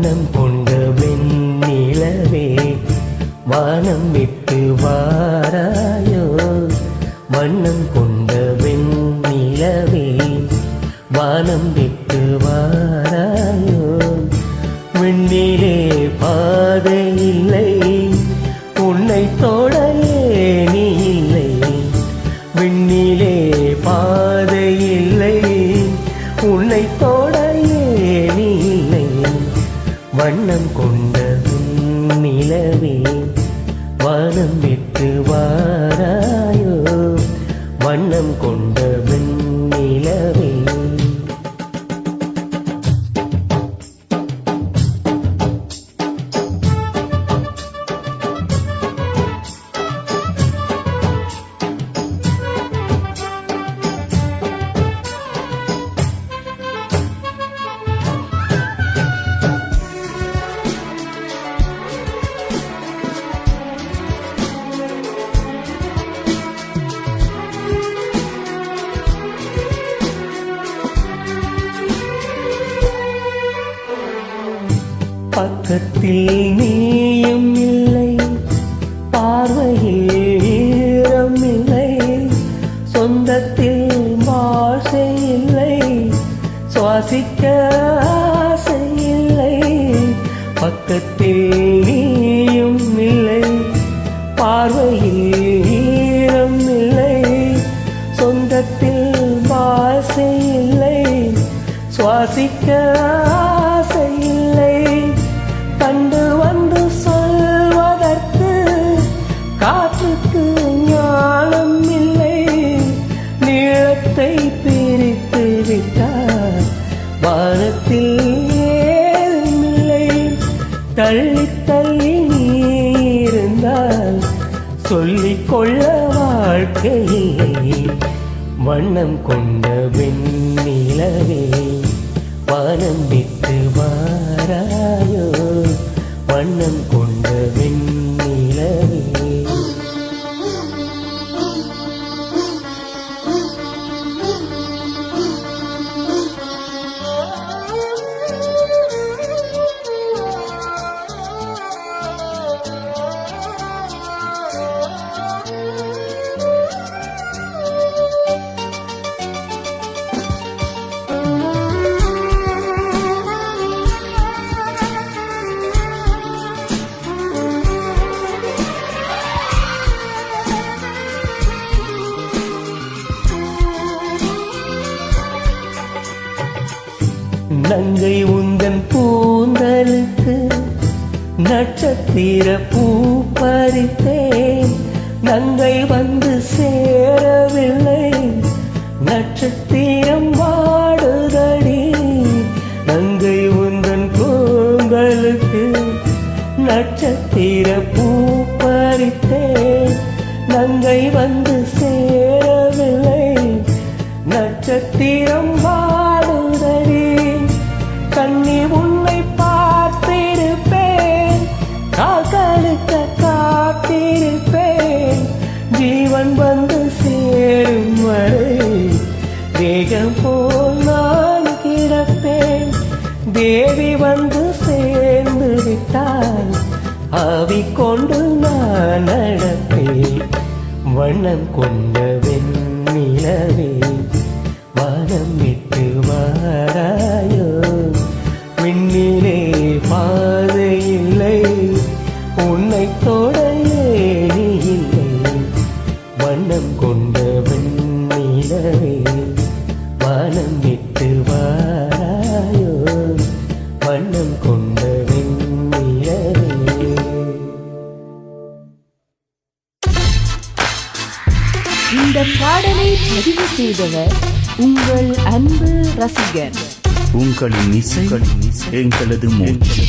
வண்ணம் கொண்ட வெண்ணிலவே வானம் விட்டு வாராயோ. வண்ணம் கொண்ட வெண்ணிலவே வானம் விட்டு வாராயோ. விண்ணிலே பாதை இல்லை உன்னை தொட நீ இல்லை. விண்ணிலே பாதை இல்லை உன்னை தொட நீ இல்லை. வண்ணம் கொண்ட நிலவே வானம் விட்டு வாராயோ. வண்ணம் கொண்ட வெண்ணிலவே பக்கத்தில் நீயும் இல்லை பார்வையில் ஈரம் இல்லை. சொந்தத்தில் பாஷை இல்லை சுவாசிக்க ஆசை இல்லை. பக்கத்தில் நீயும் இல்லை பார்வையில் ஈரம் இல்லை. சொந்தத்தில் பாஷை இல்லை சுவாசிக்க ஆசை இல்லை. கண்டு வந்து சொல்வதற்கு காற்றுக்கு ஞானம் இல்லை. நீளத்தை பிரித்து விட்டார் வானத்தில் ஏதும் இல்லை. தள்ளி தள்ளி நீ இருந்தால் சொல்லிக்கொள்ள வாழ்க்கை இல்லை. வண்ணம் கொண்ட வெண்ணிலவே வானம் விட்டு வாராயோ. வண்ணம் கொண்ட வெண்ணிலவே நங்கை உந்தன் பூந்தலுக்கு நட்சத்திர பூ பறித்தேன். நங்கை வந்து சேரவில்லை நட்சத்திரம் வாடுதடி. நங்கை உந்தன் பூந்தலுக்கு நட்சத்திர பூ பறித்தேன். நங்கை வந்து சேரவில்லை நட்சத்திரம் வாடுதடி. கண்ணி உன்னை பார்த்திருப்பேன் காக்கழுக்க காத்திருப்பேன். ஜீவன் வந்து சேரும் வரை வேகம் போல் நான் கிடப்பேன். தேவி வந்து சேர்ந்து விட்டால் ஆவி கொண்டு நான் நடப்பேன். வண்ணம் கொண்ட வெண்ணிலவே வானம் விட்டு வாராயோ. விண்ணிலே பாதை இல்லை உன்னை தொட நீ இல்லை. வண்ணம் கொண்ட வெண்ணிலவே வானம் விட்டு வாராயோ. வண்ணம் கொண்ட வெண்ணிலவே. இந்த பாடலை பதிவு செய்தவர் உங்கள் அன்பு ரசிகர். உங்களின் இசை எங்களது மூச்சு.